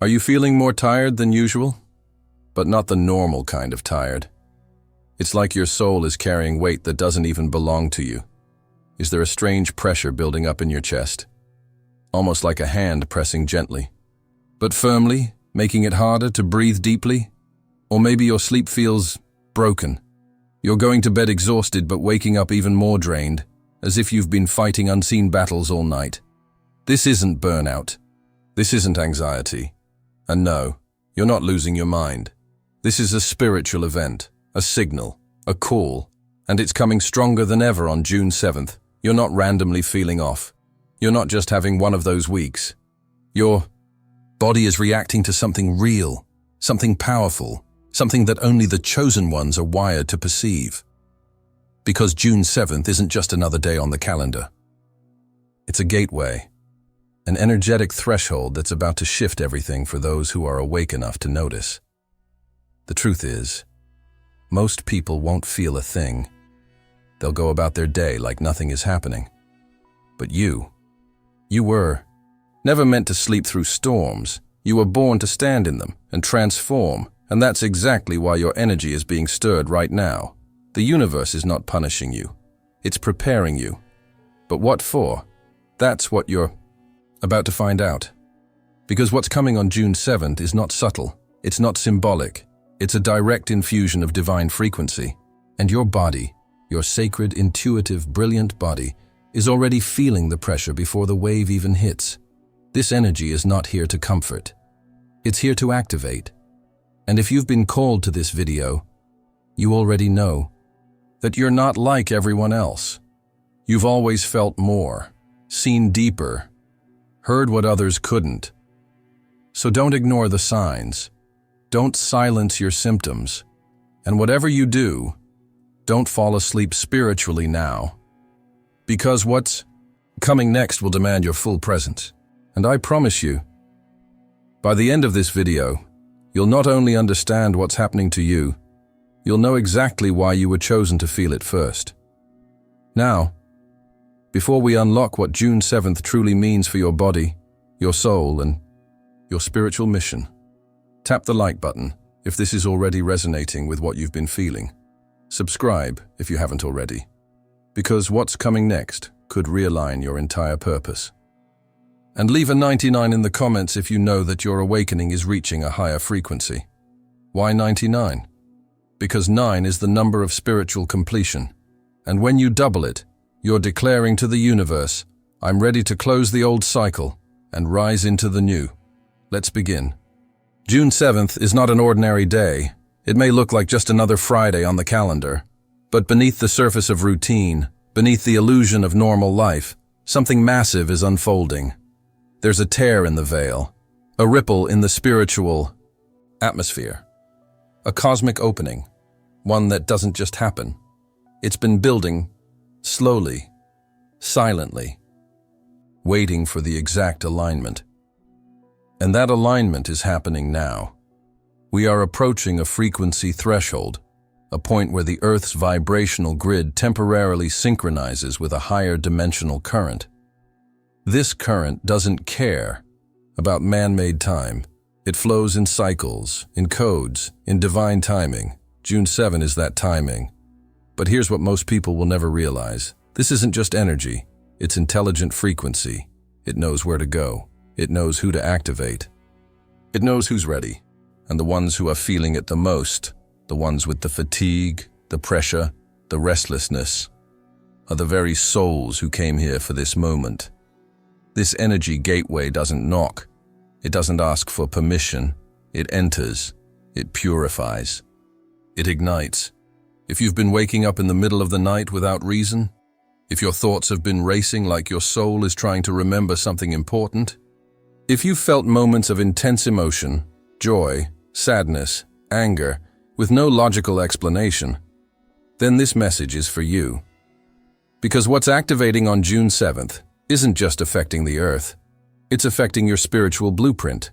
Are you feeling more tired than usual? But not the normal kind of tired. It's like your soul is carrying weight that doesn't even belong to you. Is there a strange pressure building up in your chest? Almost like a hand pressing gently, but firmly, making it harder to breathe deeply? Or maybe your sleep feels broken. You're going to bed exhausted but waking up even more drained, as if you've been fighting unseen battles all night. This isn't burnout. This isn't anxiety. And no, you're not losing your mind. This is a spiritual event, a signal, a call, and it's coming stronger than ever on June 7th. You're not randomly feeling off. You're not just having one of those weeks. Your body is reacting to something real, something powerful, something that only the chosen ones are wired to perceive. Because June 7th isn't just another day on the calendar. It's a gateway, an energetic threshold that's about to shift everything for those who are awake enough to notice. The truth is, most people won't feel a thing. They'll go about their day like nothing is happening. But you were never meant to sleep through storms. You were born to stand in them and transform, and that's exactly why your energy is being stirred right now. The universe is not punishing you. It's preparing you. But what for? That's what you're about to find out. Because what's coming on June 7th is not subtle. It's not symbolic. It's a direct infusion of divine frequency. And your body, your sacred, intuitive, brilliant body, is already feeling the pressure before the wave even hits. This energy is not here to comfort. It's here to activate. And if you've been called to this video, you already know that you're not like everyone else. You've always felt more, seen deeper, heard what others couldn't. So don't ignore the signs. Don't silence your symptoms. And whatever you do, don't fall asleep spiritually now. Because what's coming next will demand your full presence. And I promise you, by the end of this video, you'll not only understand what's happening to you, you'll know exactly why you were chosen to feel it first. Now, before we unlock what June 7th truly means for your body, your soul, and your spiritual mission, tap the like button if this is already resonating with what you've been feeling. Subscribe if you haven't already, because what's coming next could realign your entire purpose. And leave a 99 in the comments if you know that your awakening is reaching a higher frequency. Why 99? Because 9 is the number of spiritual completion. And when you double it, you're declaring to the universe, I'm ready to close the old cycle and rise into the new. Let's begin. June 7th is not an ordinary day. It may look like just another Friday on the calendar. But beneath the surface of routine, beneath the illusion of normal life, something massive is unfolding. There's a tear in the veil, a ripple in the spiritual atmosphere, a cosmic opening, one that doesn't just happen. It's been building, slowly, silently, waiting for the exact alignment. And that alignment is happening now. We are approaching a frequency threshold, a point where the Earth's vibrational grid temporarily synchronizes with a higher dimensional current. This current doesn't care about man-made time. It flows in cycles, in codes, in divine timing. June 7 is that timing. But here's what most people will never realize. This isn't just energy. It's intelligent frequency. It knows where to go. It knows who to activate. It knows who's ready. And the ones who are feeling it the most, the ones with the fatigue, the pressure, the restlessness, are the very souls who came here for this moment. This energy gateway doesn't knock. It doesn't ask for permission. It enters. It purifies. It ignites. If you've been waking up in the middle of the night without reason, if your thoughts have been racing like your soul is trying to remember something important, if you've felt moments of intense emotion, joy, sadness, anger, with no logical explanation, then this message is for you. Because what's activating on June 7th isn't just affecting the Earth, it's affecting your spiritual blueprint.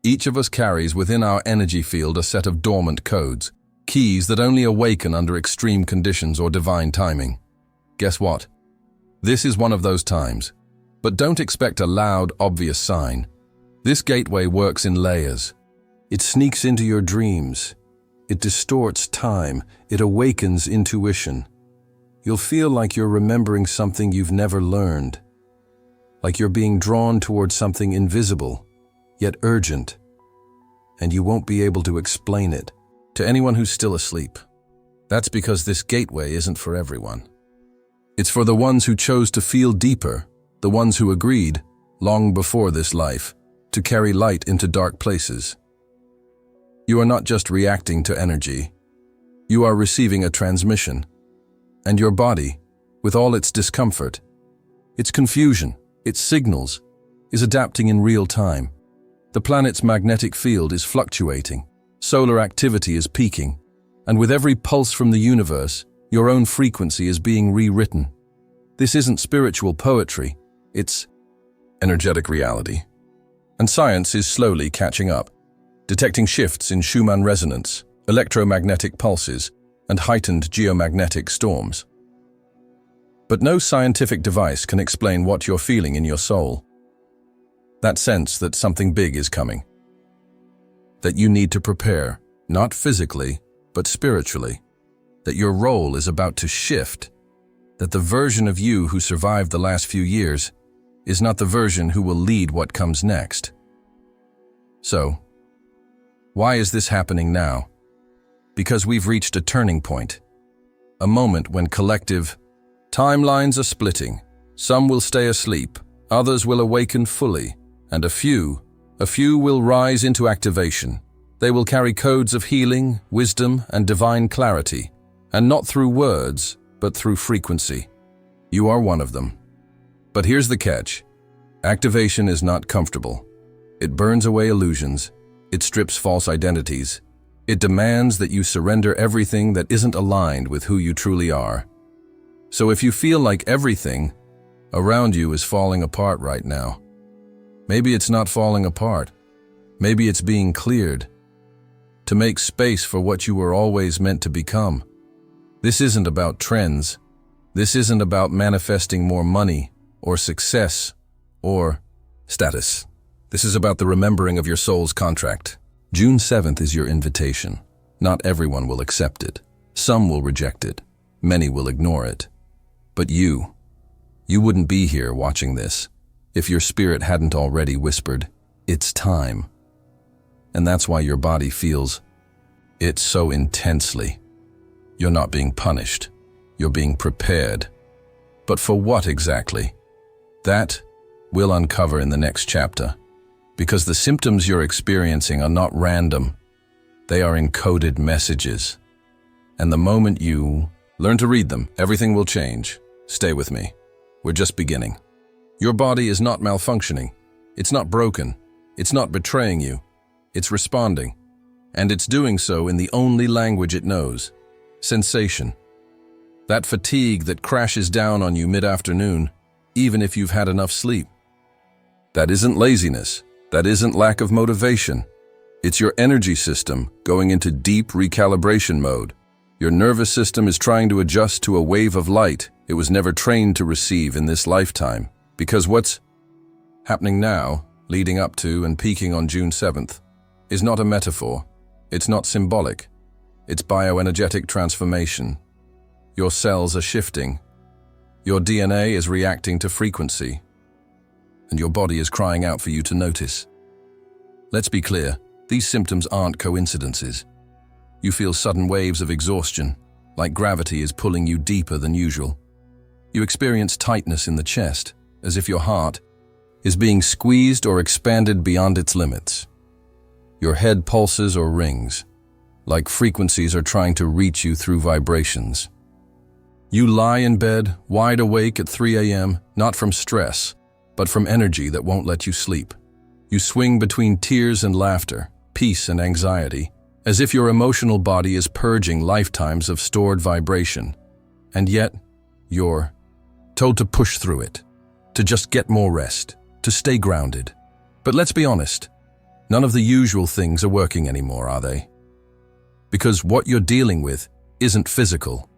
Each of us carries within our energy field a set of dormant codes, keys that only awaken under extreme conditions or divine timing. Guess what? This is one of those times. But don't expect a loud, obvious sign. This gateway works in layers. It sneaks into your dreams. It distorts time. It awakens intuition. You'll feel like you're remembering something you've never learned, like you're being drawn towards something invisible, yet urgent, and you won't be able to explain it to anyone who's still asleep. That's because this gateway isn't for everyone. It's for the ones who chose to feel deeper, the ones who agreed, long before this life, to carry light into dark places. You are not just reacting to energy. You are receiving a transmission. And your body, with all its discomfort, its confusion, its signals, is adapting in real time. The planet's magnetic field is fluctuating, solar activity is peaking, and with every pulse from the universe, your own frequency is being rewritten. This isn't spiritual poetry, it's energetic reality. And science is slowly catching up, detecting shifts in Schumann resonance, electromagnetic pulses, and heightened geomagnetic storms. But no scientific device can explain what you're feeling in your soul. That sense that something big is coming. That you need to prepare, not physically, but spiritually. That your role is about to shift. That the version of you who survived the last few years is not the version who will lead what comes next. So, why is this happening now? Because we've reached a turning point. A moment when collective timelines are splitting. Some will stay asleep, others will awaken fully, and a few will rise into activation. They will carry codes of healing, wisdom, and divine clarity, and not through words, but through frequency. You are one of them. But here's the catch. Activation is not comfortable. It burns away illusions. It strips false identities. It demands that you surrender everything that isn't aligned with who you truly are. So if you feel like everything around you is falling apart right now, maybe it's not falling apart. Maybe it's being cleared to make space for what you were always meant to become. This isn't about trends. This isn't about manifesting more money or success or status. This is about the remembering of your soul's contract. June 7th is your invitation. Not everyone will accept it. Some will reject it. Many will ignore it. But you wouldn't be here watching this if your spirit hadn't already whispered, "It's time." And that's why your body feels it so intensely. You're not being punished. You're being prepared. But for what exactly? That we'll uncover in the next chapter. Because the symptoms you're experiencing are not random. They are encoded messages. And the moment you learn to read them, everything will change. Stay with me. We're just beginning. Your body is not malfunctioning. It's not broken. It's not betraying you. It's responding. And it's doing so in the only language it knows. Sensation. That fatigue that crashes down on you mid-afternoon, even if you've had enough sleep. That isn't laziness. That isn't lack of motivation. It's your energy system going into deep recalibration mode. Your nervous system is trying to adjust to a wave of light it was never trained to receive in this lifetime. Because what's happening now, leading up to and peaking on June 7th, is not a metaphor. It's not symbolic. It's bioenergetic transformation. Your cells are shifting. Your DNA is reacting to frequency. And your body is crying out for you to notice. Let's be clear, these symptoms aren't coincidences. You feel sudden waves of exhaustion, like gravity is pulling you deeper than usual. You experience tightness in the chest, as if your heart is being squeezed or expanded beyond its limits. Your head pulses or rings, like frequencies are trying to reach you through vibrations. You lie in bed, wide awake at 3 a.m., not from stress, but from energy that won't let you sleep. You swing between tears and laughter, peace and anxiety, as if your emotional body is purging lifetimes of stored vibration. And yet, you're told to push through it, to just get more rest, to stay grounded. But let's be honest, none of the usual things are working anymore, are they? Because what you're dealing with isn't physical.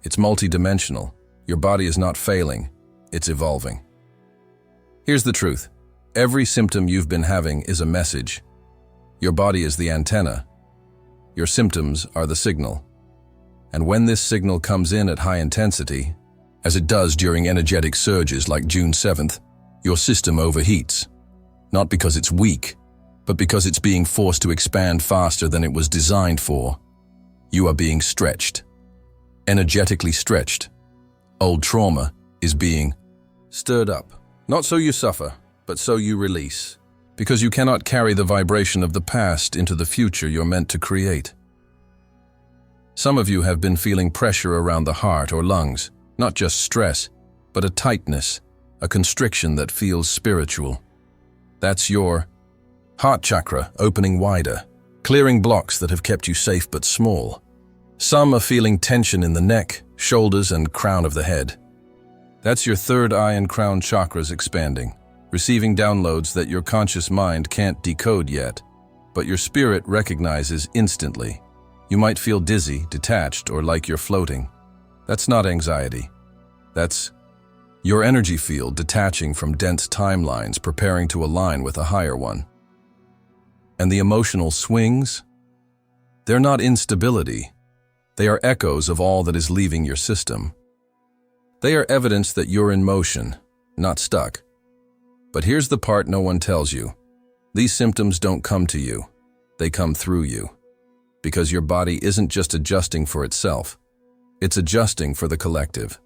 It's multidimensional. Your body is not failing, it's evolving. Here's the truth. Every symptom you've been having is a message. Your body is the antenna. Your symptoms are the signal. And when this signal comes in at high intensity, as it does during energetic surges like June 7th, your system overheats. Not because it's weak, but because it's being forced to expand faster than it was designed for. You are being stretched. Energetically stretched. Old trauma is being stirred up. Not so you suffer, but so you release. Because you cannot carry the vibration of the past into the future you're meant to create. Some of you have been feeling pressure around the heart or lungs, not just stress, but a tightness, a constriction that feels spiritual. That's your heart chakra opening wider, clearing blocks that have kept you safe but small. Some are feeling tension in the neck, shoulders, and crown of the head. That's your third eye and crown chakras expanding, receiving downloads that your conscious mind can't decode yet, but your spirit recognizes instantly. You might feel dizzy, detached, or like you're floating. That's not anxiety. That's your energy field detaching from dense timelines, preparing to align with a higher one. And the emotional swings? They're not instability. They are echoes of all that is leaving your system. They are evidence that you're in motion, not stuck. But here's the part no one tells you. These symptoms don't come to you. They come through you. Because your body isn't just adjusting for itself. It's adjusting for the collective.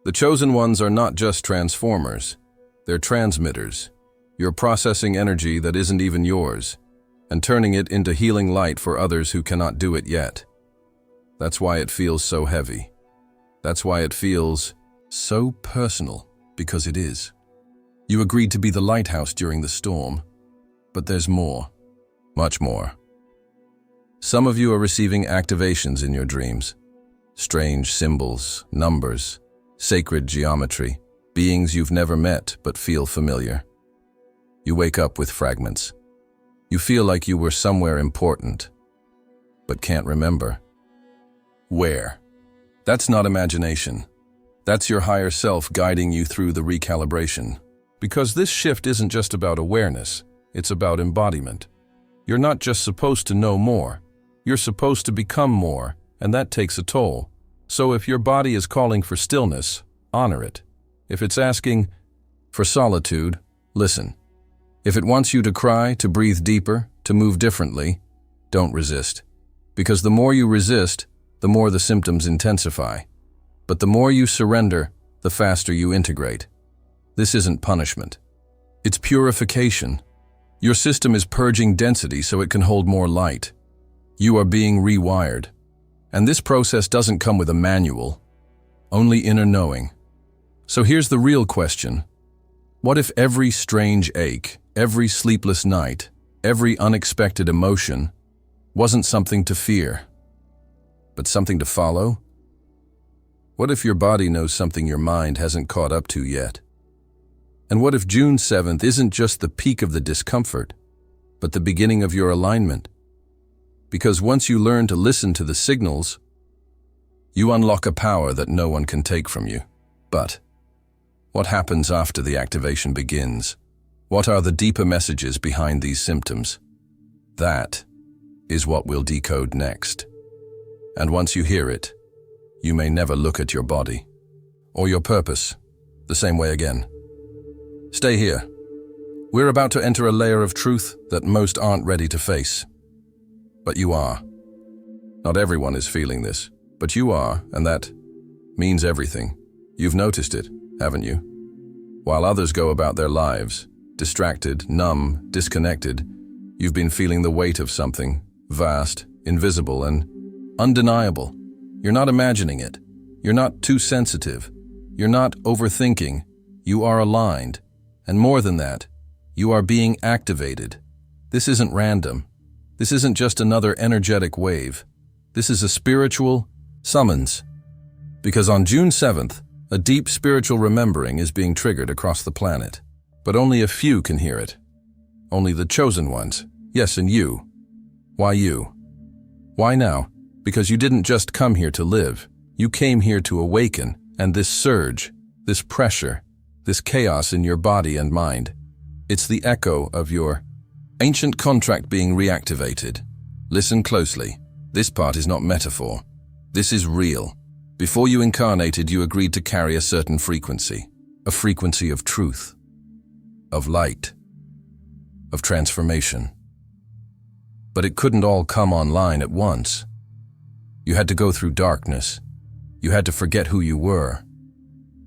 The chosen ones are not just transformers. They're transmitters. You're processing energy that isn't even yours and turning it into healing light for others who cannot do it yet. That's why it feels so heavy. That's why it feels so personal, because it is. You agreed to be the lighthouse during the storm, but there's more, much more. Some of you are receiving activations in your dreams. Strange symbols, numbers, sacred geometry, beings you've never met but feel familiar. You wake up with fragments. You feel like you were somewhere important, but can't remember. Where? That's not imagination. That's your higher self guiding you through the recalibration. Because this shift isn't just about awareness, it's about embodiment. You're not just supposed to know more. You're supposed to become more, and that takes a toll. So if your body is calling for stillness, honor it. If it's asking for solitude, listen. If it wants you to cry, to breathe deeper, to move differently, don't resist. Because the more you resist, the more the symptoms intensify. But the more you surrender, the faster you integrate. This isn't punishment. It's purification. Your system is purging density so it can hold more light. You are being rewired. And this process doesn't come with a manual, only inner knowing. So here's the real question. What if every strange ache, every sleepless night, every unexpected emotion wasn't something to fear, but something to follow? What if your body knows something your mind hasn't caught up to yet? And what if June 7th isn't just the peak of the discomfort, but the beginning of your alignment? Because once you learn to listen to the signals, you unlock a power that no one can take from you. But what happens after the activation begins? What are the deeper messages behind these symptoms? That is what we'll decode next. And once you hear it, you may never look at your body or your purpose the same way again. Stay here. We're about to enter a layer of truth that most aren't ready to face. But you are. Not everyone is feeling this, but you are, and that means everything. You've noticed it, haven't you? While others go about their lives, distracted, numb, disconnected, you've been feeling the weight of something vast, invisible, and undeniable. You're not imagining it. You're not too sensitive. You're not overthinking. You are aligned. And more than that, you are being activated. This isn't random. This isn't just another energetic wave. This is a spiritual summons. Because on June 7th, a deep spiritual remembering is being triggered across the planet. But only a few can hear it. Only the chosen ones. Yes, and you. Why you? Why now? Because you didn't just come here to live. You came here to awaken, and this surge, this pressure, this chaos in your body and mind, It's the echo of your ancient contract being reactivated. Listen closely. This part is not metaphor. This is real. Before you incarnated, you agreed to carry a certain frequency. A frequency of truth, of light, of transformation. But it couldn't all come online at once. You had to go through darkness. You had to forget who you were.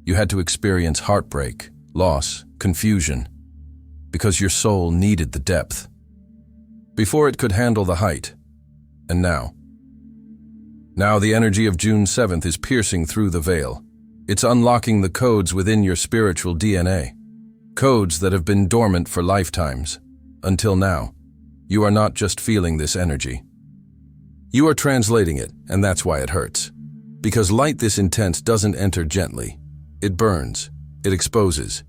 You had to experience heartbreak, loss, confusion, because your soul needed the depth. Before it could handle the height. And now the energy of June 7th is piercing through the veil. It's unlocking the codes within your spiritual DNA. Codes that have been dormant for lifetimes. Until now, you are not just feeling this energy. You are translating it, and that's why it hurts. Because light this intense doesn't enter gently. It burns. It exposes.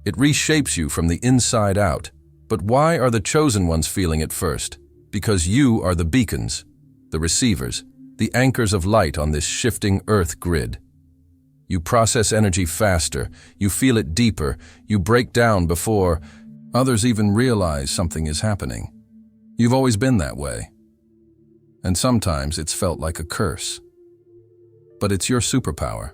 It reshapes you from the inside out. But why are the chosen ones feeling it first? Because you are the beacons, the receivers, the anchors of light on this shifting earth grid. You process energy faster, you feel it deeper, you break down before others even realize something is happening. You've always been that way. And sometimes it's felt like a curse. But it's your superpower.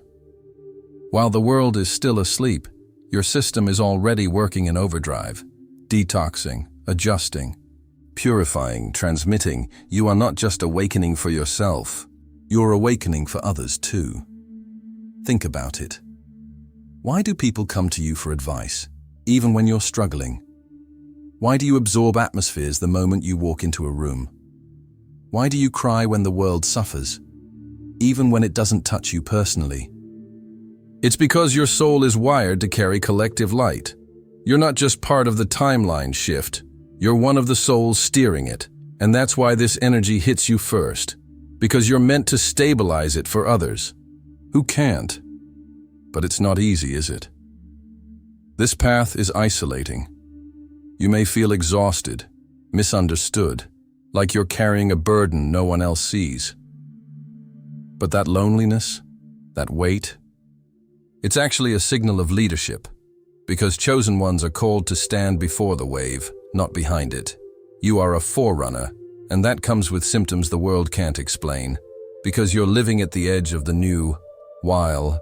While the world is still asleep, your system is already working in overdrive, detoxing, adjusting, purifying, transmitting. You are not just awakening for yourself, you're awakening for others too. Think about it. Why do people come to you for advice, even when you're struggling? Why do you absorb atmospheres the moment you walk into a room? Why do you cry when the world suffers, even when it doesn't touch you personally? It's because your soul is wired to carry collective light. You're not just part of the timeline shift, you're one of the souls steering it. And that's why this energy hits you first, because you're meant to stabilize it for others. Who can't? But it's not easy, is it? This path is isolating. You may feel exhausted, misunderstood, like you're carrying a burden no one else sees. But that loneliness, that weight, it's actually a signal of leadership, because chosen ones are called to stand before the wave, not behind it. You are a forerunner, and that comes with symptoms the world can't explain, because you're living at the edge of the new, while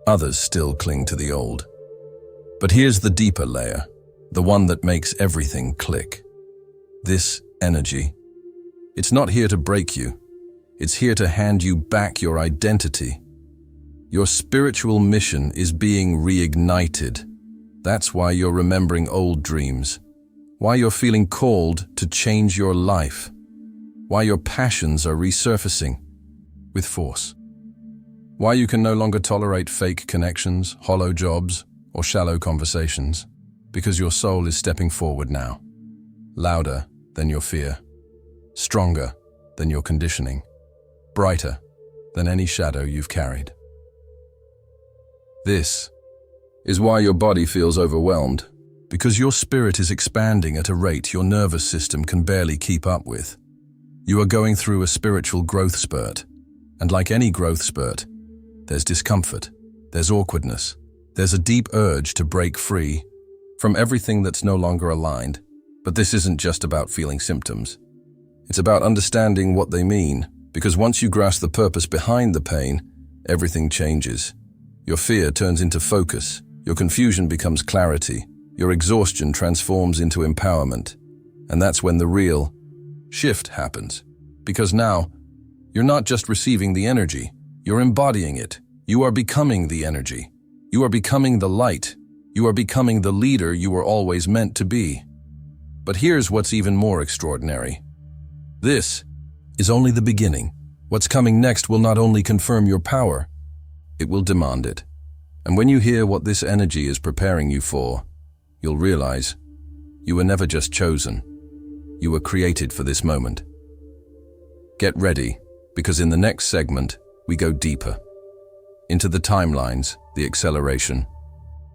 others still cling to the old. But here's the deeper layer, the one that makes everything click. This energy, it's not here to break you. It's here to hand you back your identity. Your spiritual mission is being reignited. That's why you're remembering old dreams, why you're feeling called to change your life, why your passions are resurfacing with force. Why you can no longer tolerate fake connections, hollow jobs, or shallow conversations, because your soul is stepping forward now, louder than your fear, stronger than your conditioning, brighter than any shadow you've carried. This is why your body feels overwhelmed, because your spirit is expanding at a rate your nervous system can barely keep up with. You are going through a spiritual growth spurt, and like any growth spurt, there's discomfort, there's awkwardness, there's a deep urge to break free from everything that's no longer aligned. But this isn't just about feeling symptoms. It's about understanding what they mean, because once you grasp the purpose behind the pain, everything changes. Your fear turns into focus, your confusion becomes clarity, your exhaustion transforms into empowerment. And that's when the real shift happens. Because now, you're not just receiving the energy, you're embodying it. You are becoming the energy. You are becoming the light. You are becoming the leader you were always meant to be. But here's what's even more extraordinary. This is only the beginning. What's coming next will not only confirm your power, it will demand it. And when you hear what this energy is preparing you for, you'll realize you were never just chosen. You were created for this moment. Get ready, because in the next segment, we go deeper into the timelines, the acceleration,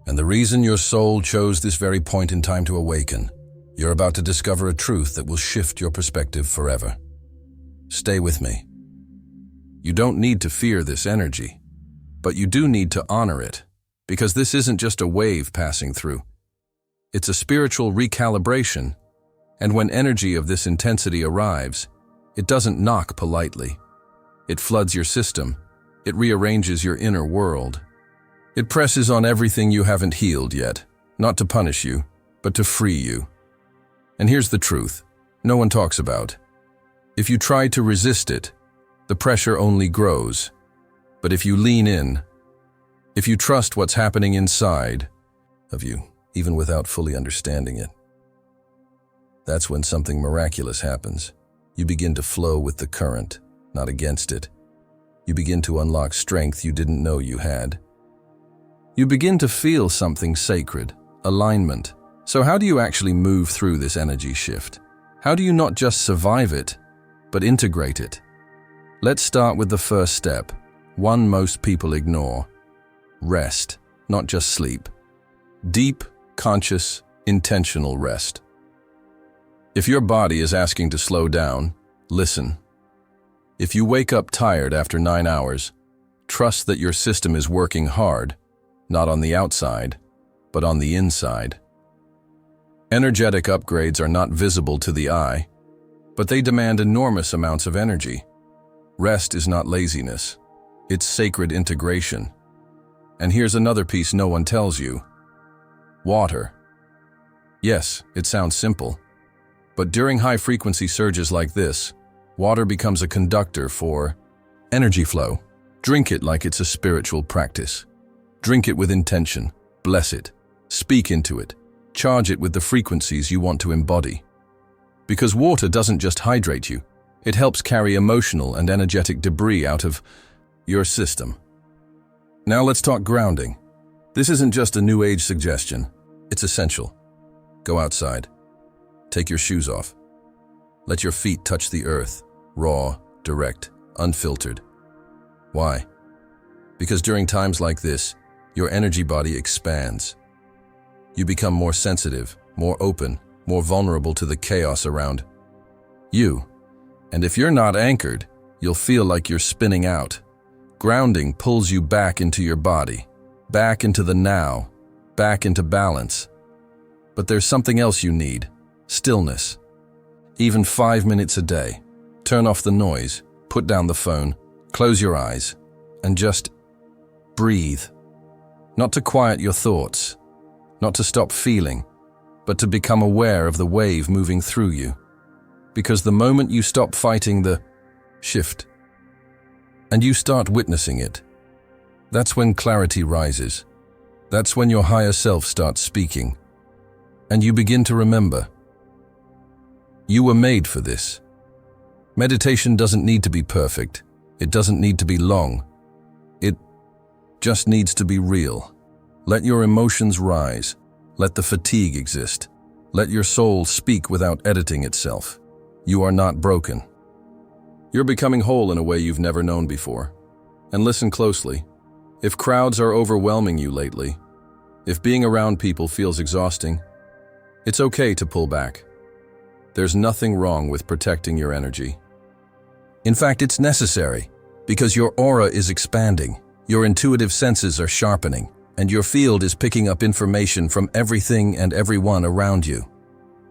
and the reason your soul chose this very point in time to awaken. You're about to discover a truth that will shift your perspective forever. Stay with me. You don't need to fear this energy, but you do need to honor it, because this isn't just a wave passing through. It's a spiritual recalibration, and when energy of this intensity arrives, it doesn't knock politely. It floods your system. It rearranges your inner world. It presses on everything you haven't healed yet, not to punish you, but to free you. And here's the truth no one talks about. If you try to resist it, the pressure only grows. But if you lean in, if you trust what's happening inside of you, even without fully understanding it, that's when something miraculous happens. You begin to flow with the current, not against it. You begin to unlock strength you didn't know you had. You begin to feel something sacred, alignment. So how do you actually move through this energy shift? How do you not just survive it, but integrate it? Let's start with the first step, one most people ignore. Rest, not just sleep. Deep, conscious, intentional rest. If your body is asking to slow down, listen. If you wake up tired after 9 hours, trust that your system is working hard, not on the outside, but on the inside. Energetic upgrades are not visible to the eye, but they demand enormous amounts of energy. Rest is not laziness, it's sacred integration. And here's another piece no one tells you. Water. Yes, it sounds simple, but during high-frequency surges like this, water becomes a conductor for energy flow. Drink it like it's a spiritual practice. Drink it with intention, bless it, speak into it, charge it with the frequencies you want to embody. Because water doesn't just hydrate you, it helps carry emotional and energetic debris out of your system. Now let's talk grounding. This isn't just a new age suggestion, it's essential. Go outside. Take your shoes off. Let your feet touch the earth, raw, direct, unfiltered. Why? Because during times like this, your energy body expands. You become more sensitive, more open, more vulnerable to the chaos around you. And if you're not anchored, you'll feel like you're spinning out. Grounding pulls you back into your body, back into the now, back into balance. But there's something else you need: stillness. Even 5 minutes a day. Turn off the noise, put down the phone, close your eyes, and just breathe. Not to quiet your thoughts, not to stop feeling, but to become aware of the wave moving through you. Because the moment you stop fighting the shift, and you start witnessing it, that's when clarity rises. That's when your higher self starts speaking. And you begin to remember. You were made for this. Meditation doesn't need to be perfect. It doesn't need to be long. It just needs to be real. Let your emotions rise. Let the fatigue exist. Let your soul speak without editing itself. You are not broken. You're becoming whole in a way you've never known before. And listen closely. If crowds are overwhelming you lately, if being around people feels exhausting, it's okay to pull back. There's nothing wrong with protecting your energy. In fact, it's necessary, because your aura is expanding, your intuitive senses are sharpening, and your field is picking up information from everything and everyone around you.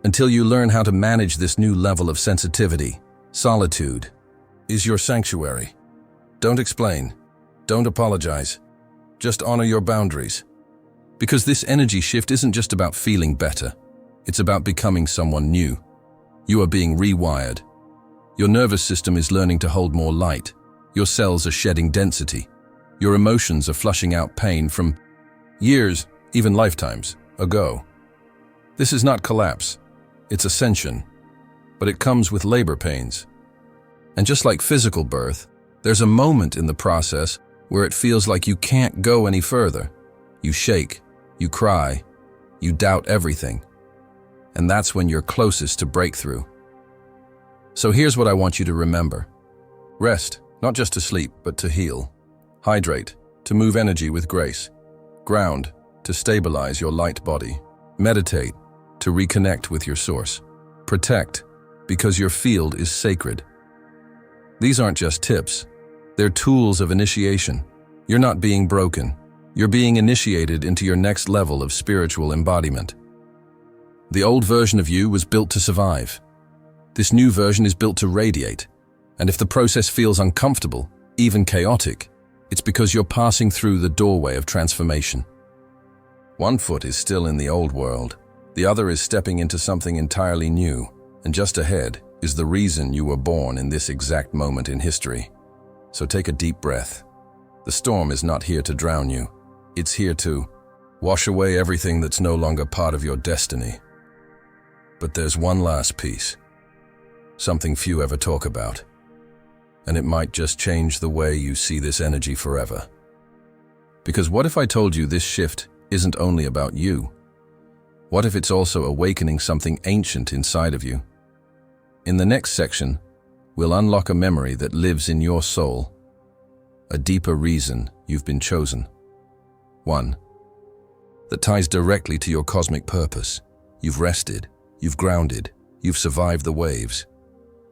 Until you learn how to manage this new level of sensitivity, solitude is your sanctuary. Don't explain. Don't apologize. Just honor your boundaries. Because this energy shift isn't just about feeling better. It's about becoming someone new. You are being rewired. Your nervous system is learning to hold more light. Your cells are shedding density. Your emotions are flushing out pain from years, even lifetimes, ago. This is not collapse. It's ascension. But it comes with labor pains. And just like physical birth, there's a moment in the process where it feels like you can't go any further. You shake, you cry, you doubt everything. And that's when you're closest to breakthrough. So here's what I want you to remember. Rest, not just to sleep, but to heal. Hydrate, to move energy with grace. Ground, to stabilize your light body. Meditate, to reconnect with your source. Protect, because your field is sacred. These aren't just tips. They're tools of initiation. You're not being broken. You're being initiated into your next level of spiritual embodiment. The old version of you was built to survive. This new version is built to radiate. And if the process feels uncomfortable, even chaotic, it's because you're passing through the doorway of transformation. One foot is still in the old world. The other is stepping into something entirely new. And just ahead is the reason you were born in this exact moment in history. So take a deep breath. The storm is not here to drown you. It's here to wash away everything that's no longer part of your destiny. But there's one last piece. Something few ever talk about. And it might just change the way you see this energy forever. Because what if I told you this shift isn't only about you? What if it's also awakening something ancient inside of you? In the next section, we'll unlock a memory that lives in your soul. A deeper reason you've been chosen. One that ties directly to your cosmic purpose. You've rested, you've grounded, you've survived the waves.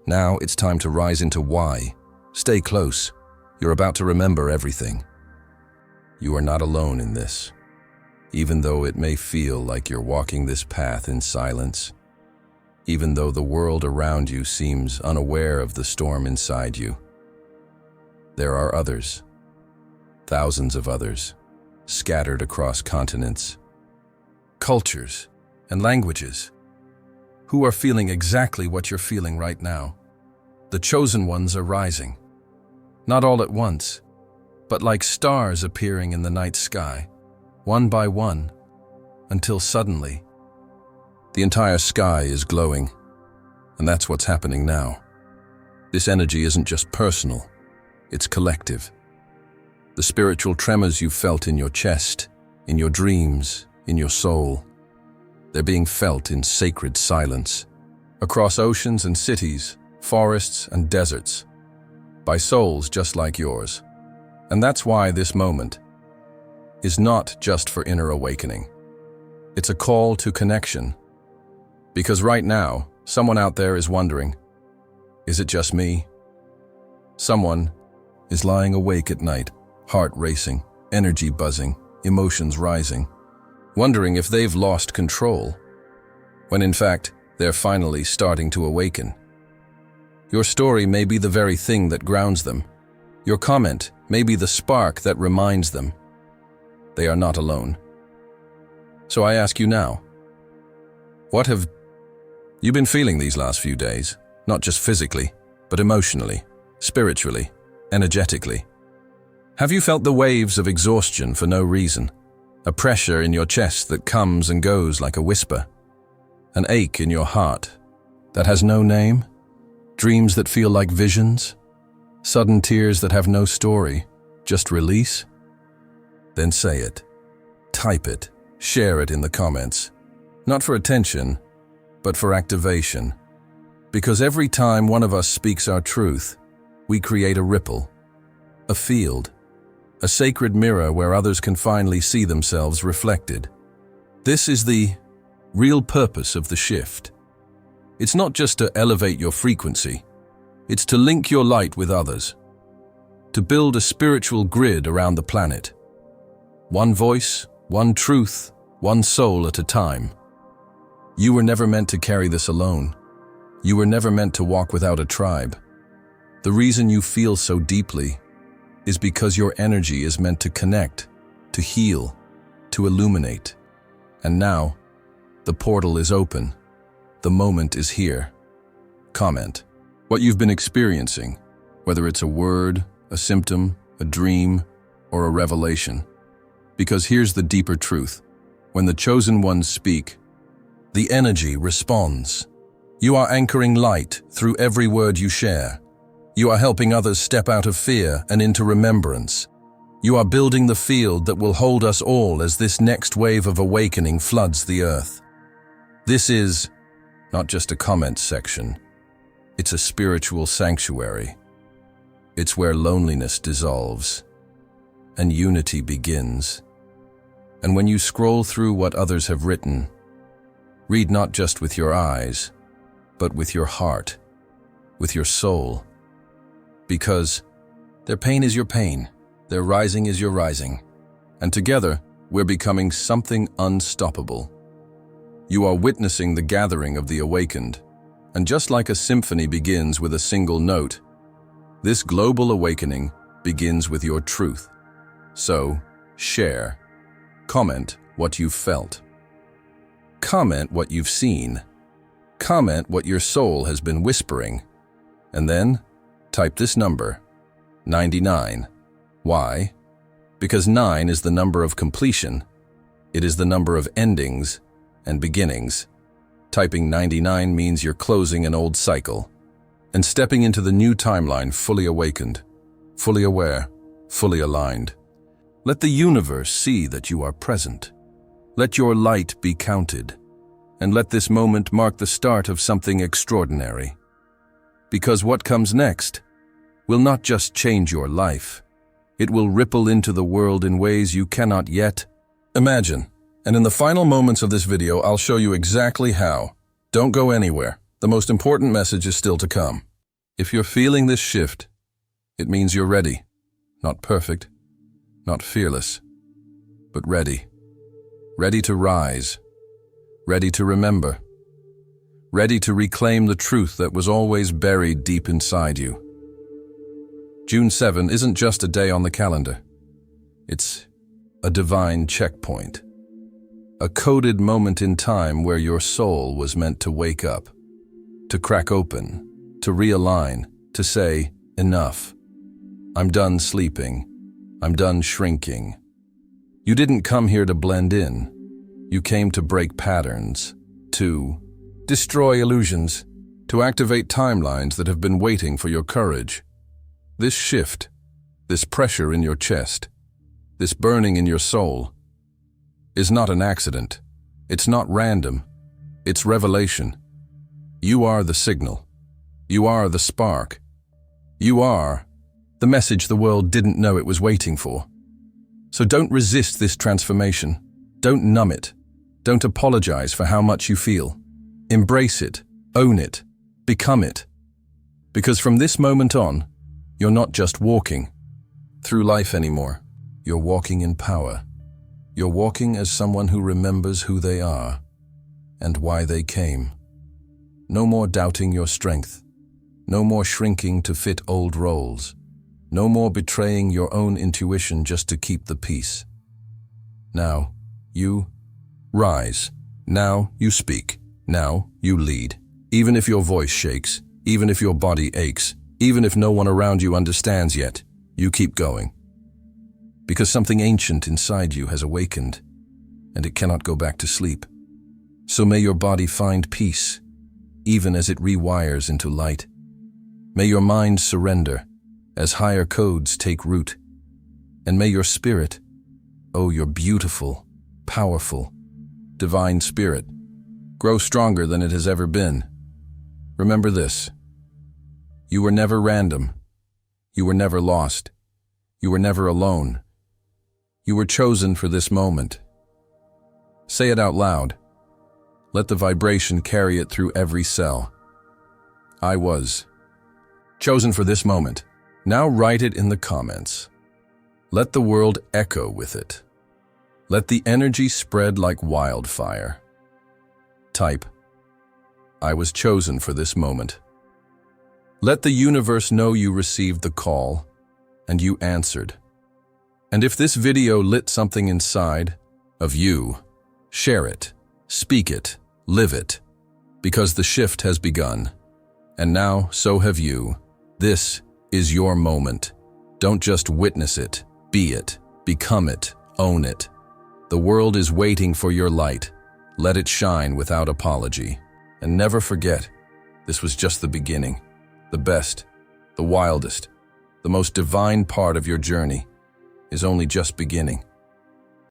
Now it's time to rise into why. Stay close. You're about to remember everything. You are not alone in this. Even though it may feel like you're walking this path in silence, even though the world around you seems unaware of the storm inside you, there are others, thousands of others, scattered across continents, cultures, and languages, who are feeling exactly what you're feeling right now. The chosen ones are rising, not all at once, but like stars appearing in the night sky, one by one, until suddenly, the entire sky is glowing. And that's what's happening now. This energy isn't just personal, it's collective. The spiritual tremors you felt in your chest, in your dreams, in your soul, they're being felt in sacred silence, across oceans and cities, forests and deserts, by souls just like yours. And that's why this moment is not just for inner awakening. It's a call to connection. Because right now, someone out there is wondering, is it just me? Someone is lying awake at night, heart racing, energy buzzing, emotions rising, wondering if they've lost control, when in fact, they're finally starting to awaken. Your story may be the very thing that grounds them. Your comment may be the spark that reminds them they are not alone. So I ask you now, what have you been feeling these last few days? Not just physically, but emotionally, spiritually, energetically. Have you felt the waves of exhaustion for no reason? A pressure in your chest that comes and goes like a whisper? An ache in your heart that has no name? Dreams that feel like visions? Sudden tears that have no story, just release? Then say it. Type it. Share it in the comments. Not for attention, but for activation. Because every time one of us speaks our truth, we create a ripple, a field, a sacred mirror where others can finally see themselves reflected. This is the real purpose of the shift. It's not just to elevate your frequency, it's to link your light with others, to build a spiritual grid around the planet. One voice, one truth, one soul at a time. You were never meant to carry this alone. You were never meant to walk without a tribe. The reason you feel so deeply is because your energy is meant to connect, to heal, to illuminate. And now, the portal is open. The moment is here. Comment what you've been experiencing, whether it's a word, a symptom, a dream, or a revelation. Because here's the deeper truth. When the chosen ones speak, the energy responds. You are anchoring light through every word you share. You are helping others step out of fear and into remembrance. You are building the field that will hold us all as this next wave of awakening floods the earth. This is not just a comment section. It's a spiritual sanctuary. It's where loneliness dissolves and unity begins. And when you scroll through what others have written, read not just with your eyes, but with your heart, with your soul. Because their pain is your pain, their rising is your rising, and together we're becoming something unstoppable. You are witnessing the gathering of the awakened. And just like a symphony begins with a single note, this global awakening begins with your truth. So, share. Comment what you've felt. Comment what you've seen. Comment what your soul has been whispering. And then, type this number, 99. Why? Because 9 is the number of completion. It is the number of endings and beginnings. Typing 99 means you're closing an old cycle and stepping into the new timeline fully awakened, fully aware, fully aligned. Let the universe see that you are present. Let your light be counted, and let this moment mark the start of something extraordinary. Because what comes next will not just change your life, it will ripple into the world in ways you cannot yet imagine. And in the final moments of this video, I'll show you exactly how. Don't go anywhere. The most important message is still to come. If you're feeling this shift, it means you're ready. Not perfect, not fearless, but ready. Ready to rise. Ready to remember. Ready to reclaim the truth that was always buried deep inside you. June 7 isn't just a day on the calendar. It's a divine checkpoint. A coded moment in time where your soul was meant to wake up, to crack open, to realign, to say, enough. I'm done sleeping. I'm done shrinking. You didn't come here to blend in. You came to break patterns, to destroy illusions, to activate timelines that have been waiting for your courage. This shift, this pressure in your chest, this burning in your soul, is not an accident. It's not random. It's revelation. You are the signal. You are the spark. You are the message the world didn't know it was waiting for. So don't resist this transformation. Don't numb it. Don't apologize for how much you feel. Embrace it. Own it. Become it. Because from this moment on, you're not just walking through life anymore. You're walking in power. You're walking as someone who remembers who they are and why they came. No more doubting your strength. No more shrinking to fit old roles. No more betraying your own intuition just to keep the peace. Now, you rise. Now, you speak. Now, you lead. Even if your voice shakes, even if your body aches, even if no one around you understands yet, you keep going. Because something ancient inside you has awakened, and it cannot go back to sleep. So may your body find peace, even as it rewires into light. May your mind surrender, as higher codes take root. And may your spirit, oh, your beautiful, powerful, divine spirit, grow stronger than it has ever been. Remember this. You were never random. You were never lost. You were never alone. You were chosen for this moment. Say it out loud. Let the vibration carry it through every cell. I was chosen for this moment. Now write it in the comments. Let the world echo with it. Let the energy spread like wildfire. Type, I was chosen for this moment. Let the universe know you received the call and you answered. And if this video lit something inside of you, share it, speak it, live it, because the shift has begun. And now, so have you. This is your moment. Don't just witness it, be it, become it, own it. The world is waiting for your light. Let it shine without apology. And never forget, this was just the beginning. The best, the wildest, the most divine part of your journey is only just beginning.